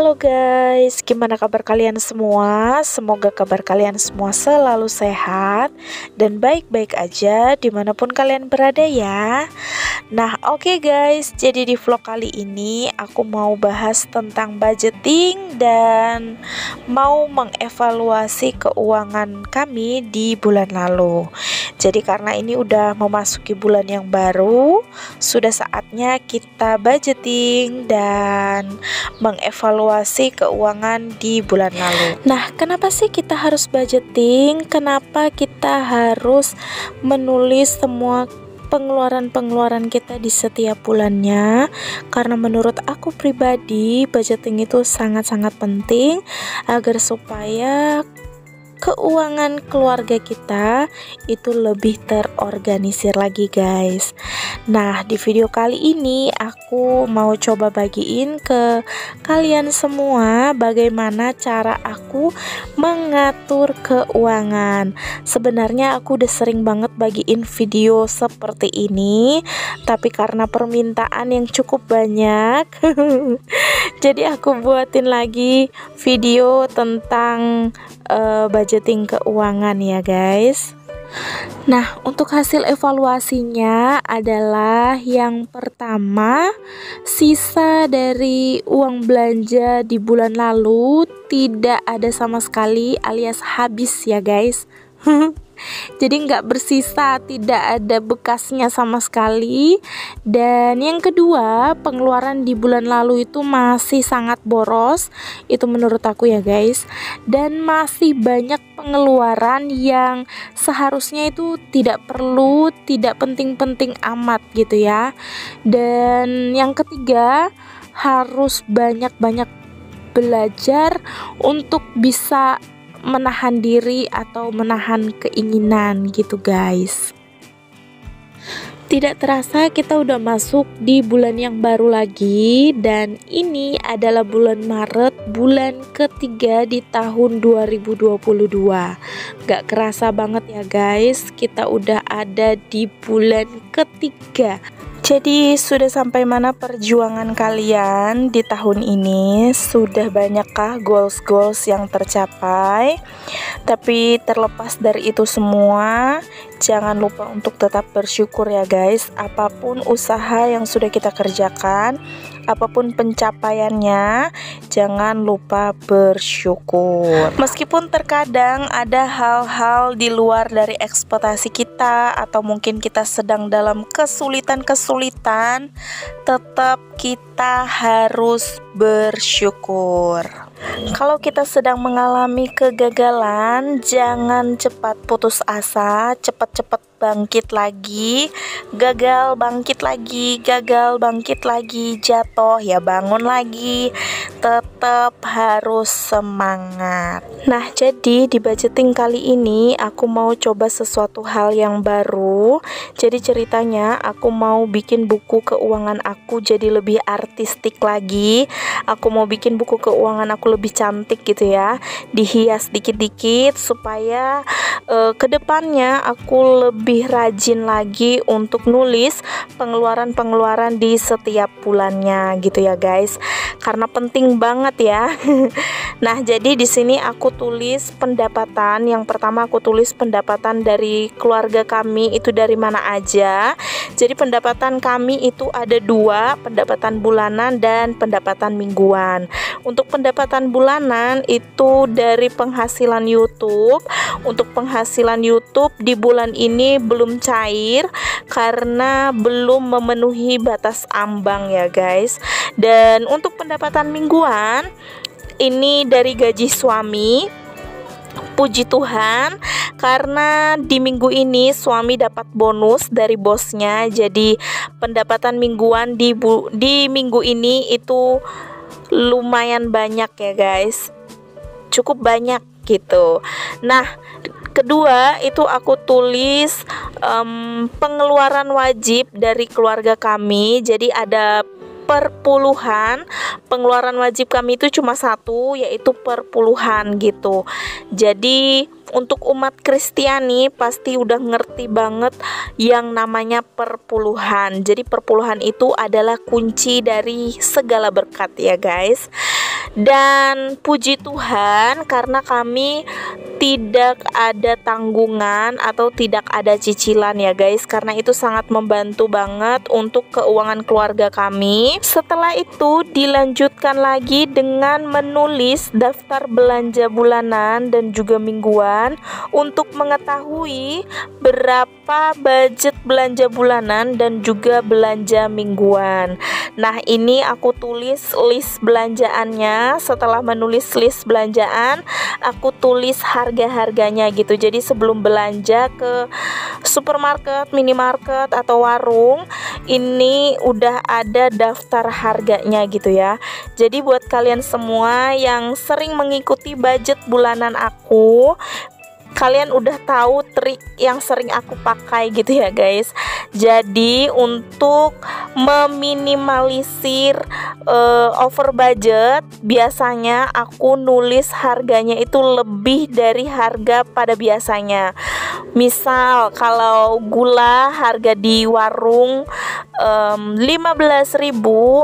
Halo guys, gimana kabar kalian semua? Semoga kabar kalian semua selalu sehat dan baik-baik aja dimanapun kalian berada ya. Nah oke guys, jadi di vlog kali ini aku mau bahas tentang budgeting dan mau mengevaluasi keuangan kami di bulan lalu. Jadi karena ini udah memasuki bulan yang baru, sudah saatnya kita budgeting dan mengevaluasi keuangan di bulan lalu. Nah, kenapa sih kita harus budgeting? Kenapa kita harus menulis semua pengeluaran-pengeluaran kita di setiap bulannya? Karena menurut aku pribadi, budgeting itu sangat-sangat penting agar supaya keuangan keluarga kita itu lebih terorganisir lagi guys. Nah di video kali ini aku mau coba bagiin ke kalian semua bagaimana cara aku mengatur keuangan. Sebenarnya aku udah sering banget bagiin video seperti ini, tapi karena permintaan yang cukup banyak jadi aku buatin lagi video tentang budgeting keuangan ya guys. Nah untuk hasil evaluasinya adalah yang pertama, sisa dari uang belanja di bulan lalu tidak ada sama sekali alias habis ya guys. Jadi nggak bersisa, tidak ada bekasnya sama sekali. Dan yang kedua, pengeluaran di bulan lalu itu masih sangat boros, itu menurut aku ya guys. Dan masih banyak pengeluaran yang seharusnya itu tidak perlu, tidak penting-penting amat gitu ya. Dan yang ketiga, harus banyak-banyak belajar untuk bisa menahan diri atau menahan keinginan gitu guys. Tidak terasa kita udah masuk di bulan yang baru lagi, dan ini adalah bulan Maret, bulan ketiga di tahun 2022. Gak kerasa banget ya guys, kita udah ada di bulan ketiga. Jadi sudah sampai mana perjuangan kalian di tahun ini? Sudah banyakkah goals-goals yang tercapai? Tapi terlepas dari itu semua, jangan lupa untuk tetap bersyukur ya guys. Apapun usaha yang sudah kita kerjakan, apapun pencapaiannya, jangan lupa bersyukur. Meskipun terkadang ada hal-hal di luar dari ekspektasi kita, atau mungkin kita sedang dalam kesulitan, tetap kita harus bersyukur. Kalau kita sedang mengalami kegagalan, jangan cepat putus asa, cepat-cepat bangkit lagi. Gagal bangkit lagi, gagal bangkit lagi, jatuh ya bangun lagi. Tetap harus semangat. Nah, jadi di budgeting kali ini aku mau coba sesuatu hal yang baru. Jadi ceritanya aku mau bikin buku keuangan aku jadi lebih artistik lagi. Aku mau bikin buku keuangan aku lebih cantik gitu ya, dihias dikit-dikit supaya kedepannya aku lebih rajin lagi untuk nulis pengeluaran-pengeluaran di setiap bulannya gitu ya guys, karena penting banget ya. Nah jadi di sini aku tulis pendapatan. Yang pertama aku tulis pendapatan dari keluarga kami itu dari mana aja. Jadi pendapatan kami itu ada dua, pendapatan bulanan dan pendapatan mingguan. Untuk pendapatan bulanan itu dari penghasilan YouTube. Untuk penghasilan YouTube di bulan ini belum cair karena belum memenuhi batas ambang ya guys. Dan untuk pendapatan mingguan ini dari gaji suami. Puji Tuhan, karena di minggu ini suami dapat bonus dari bosnya. Jadi pendapatan mingguan di minggu ini itu lumayan banyak ya guys, cukup banyak gitu. Nah kedua itu aku tulis pengeluaran wajib dari keluarga kami. Jadi ada perpuluhan. Pengeluaran wajib kami itu cuma satu, yaitu perpuluhan gitu. Jadi untuk umat Kristiani pasti udah ngerti banget yang namanya perpuluhan. Jadi perpuluhan itu adalah kunci dari segala berkat ya guys. Dan puji Tuhan karena kami tidak ada tanggungan atau tidak ada cicilan ya guys, karena itu sangat membantu banget untuk keuangan keluarga kami. Setelah itu dilanjutkan lagi dengan menulis daftar belanja bulanan dan juga mingguan untuk mengetahui berapa budget belanja bulanan dan juga belanja mingguan. Nah, ini aku tulis list belanjaannya. Setelah menulis list belanjaan, aku tulis harga-harganya gitu. Jadi sebelum belanja ke supermarket, minimarket atau warung, ini udah ada daftar harganya gitu ya. Jadi buat kalian semua yang sering mengikuti budget bulanan aku, kalian udah tahu trik yang sering aku pakai gitu ya guys. Jadi untuk meminimalisir over budget, biasanya aku nulis harganya itu lebih dari harga pada biasanya. Misal kalau gula harga di warung 15.000,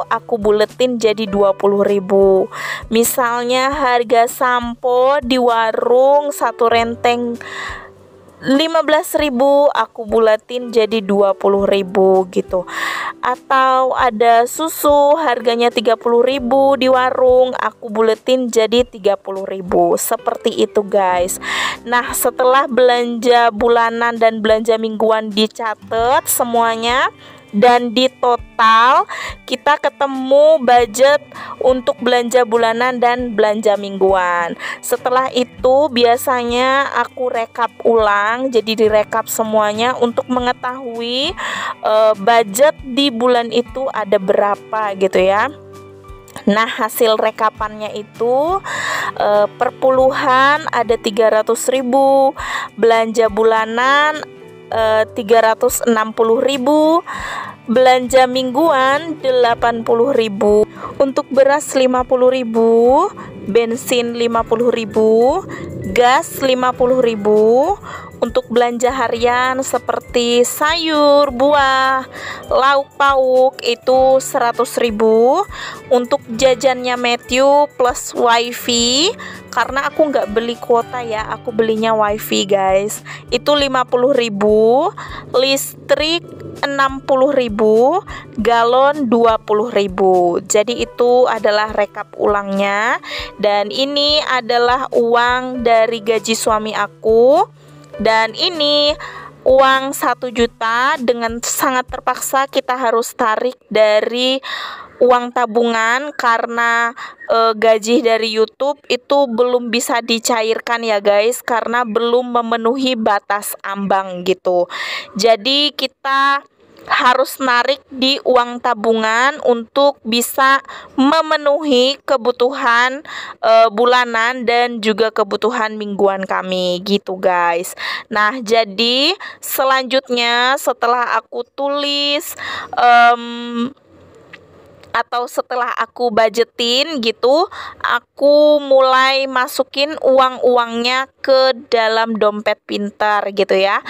aku buletin jadi 20.000. Misalnya harga sampo di warung satu renteng 15.000, aku bulatin jadi 20.000 gitu. Atau ada susu harganya 30.000 di warung, aku buletin jadi 30.000. Seperti itu guys. Nah, setelah belanja bulanan dan belanja mingguan dicatat semuanya dan di total, kita ketemu budget untuk belanja bulanan dan belanja mingguan. Setelah itu biasanya aku rekap ulang, jadi direkap semuanya untuk mengetahui budget di bulan itu ada berapa gitu ya. Nah, hasil rekapannya itu perpuluhan ada 300.000, belanja bulanan 360.000, belanja mingguan 80.000, untuk beras 50.000, bensin 50.000, gas 50.000, untuk belanja harian seperti sayur, buah, lauk pauk itu 100.000, untuk jajannya Matthew plus wifi, karena aku nggak beli kuota ya, aku belinya wifi guys, itu 50.000, listrik 60.000, galon 20.000. Jadi itu adalah rekap ulangnya. Dan ini adalah uang dari gaji suami aku. Dan ini uang 1 juta, dengan sangat terpaksa kita harus tarik dari uang tabungan karena gaji dari YouTube itu belum bisa dicairkan ya guys, karena belum memenuhi batas ambang gitu. Jadi kita harus narik di uang tabungan untuk bisa memenuhi kebutuhan bulanan dan juga kebutuhan mingguan kami gitu guys. Nah, jadi selanjutnya setelah aku tulis atau setelah aku budgetin gitu, aku mulai masukin uang-uangnya ke dalam dompet pintar gitu ya.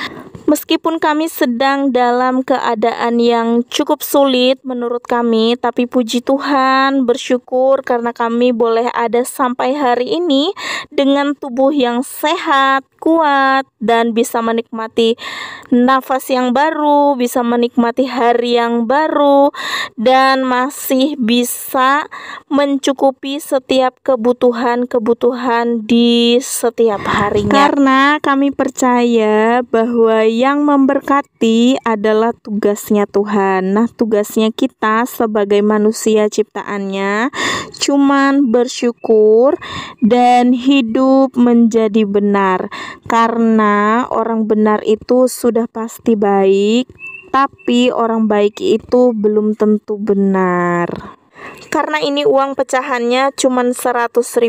Meskipun kami sedang dalam keadaan yang cukup sulit menurut kami, tapi puji Tuhan, bersyukur karena kami boleh ada sampai hari ini dengan tubuh yang sehat, kuat, dan bisa menikmati nafas yang baru, bisa menikmati hari yang baru, dan masih bisa mencukupi setiap kebutuhan-kebutuhan di setiap harinya. Karena kami percaya bahwa yang memberkati adalah tugasnya Tuhan. Nah, tugasnya kita sebagai manusia ciptaannya cuman bersyukur dan hidup menjadi benar. Karena orang benar itu sudah pasti baik, tapi orang baik itu belum tentu benar. Karena ini uang pecahannya cuman 100.000,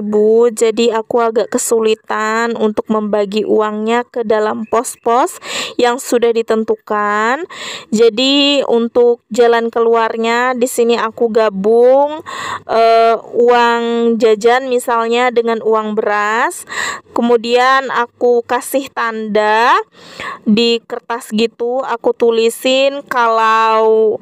jadi aku agak kesulitan untuk membagi uangnya ke dalam pos-pos yang sudah ditentukan. Jadi untuk jalan keluarnya di sini aku gabung uang jajan misalnya dengan uang beras. Kemudian aku kasih tanda di kertas gitu, aku tulisin kalau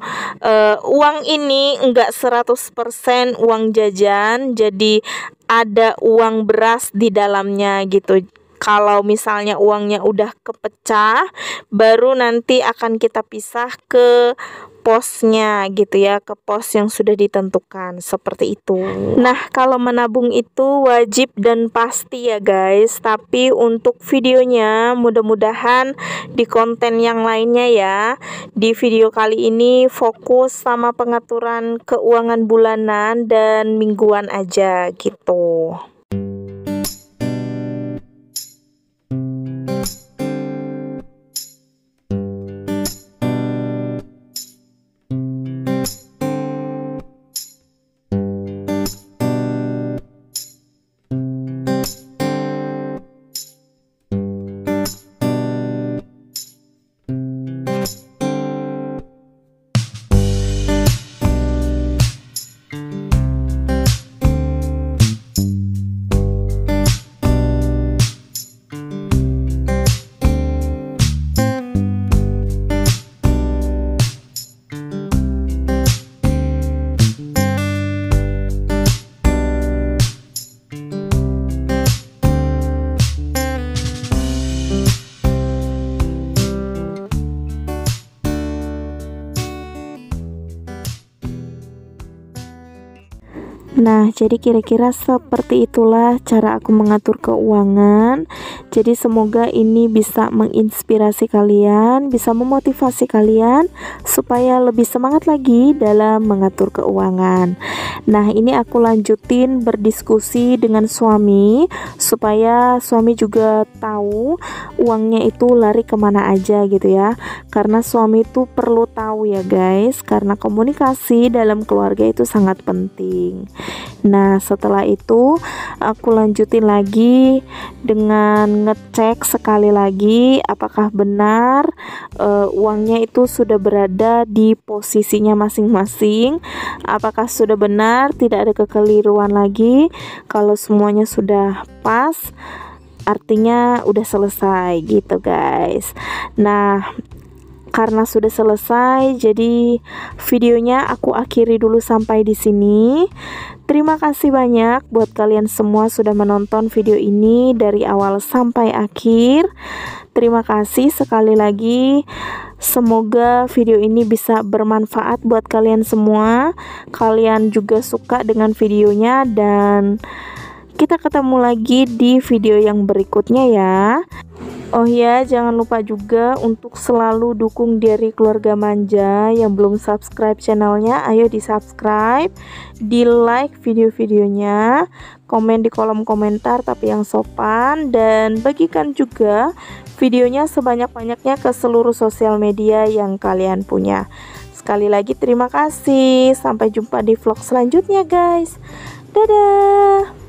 uang ini enggak 100.000 100% uang jajan, jadi ada uang beras di dalamnya gitu. Kalau misalnya uangnya udah kepecah, baru nanti akan kita pisah ke posnya gitu ya, ke pos yang sudah ditentukan seperti itu. Nah, kalau menabung itu wajib dan pasti ya guys, tapi untuk videonya mudah-mudahan di konten yang lainnya ya. Di video kali ini fokus sama pengaturan keuangan bulanan dan mingguan aja gitu. Nah, jadi kira-kira seperti itulah cara aku mengatur keuangan. Jadi semoga ini bisa menginspirasi kalian, bisa memotivasi kalian supaya lebih semangat lagi dalam mengatur keuangan. Nah, ini aku lanjutin berdiskusi dengan suami supaya suami juga tahu uangnya itu lari kemana aja gitu ya. Karena suami itu perlu tahu ya guys, karena komunikasi dalam keluarga itu sangat penting. Nah, setelah itu aku lanjutin lagi dengan ngecek sekali lagi apakah benar uangnya itu sudah berada di posisinya masing-masing, apakah sudah benar, tidak ada kekeliruan lagi. Kalau semuanya sudah pas, artinya udah selesai gitu guys. Nah, karena sudah selesai, jadi videonya aku akhiri dulu sampai di sini. Terima kasih banyak buat kalian semua sudah menonton video ini dari awal sampai akhir. Terima kasih sekali lagi. Semoga video ini bisa bermanfaat buat kalian semua. Kalian juga suka dengan videonya, dan kita ketemu lagi di video yang berikutnya ya. Oh ya, jangan lupa juga untuk selalu dukung dari keluarga manja. Yang belum subscribe channelnya, ayo di subscribe, di like video-videonya, komen di kolom komentar tapi yang sopan, dan bagikan juga videonya sebanyak-banyaknya ke seluruh sosial media yang kalian punya. Sekali lagi terima kasih, sampai jumpa di vlog selanjutnya guys. Dadah.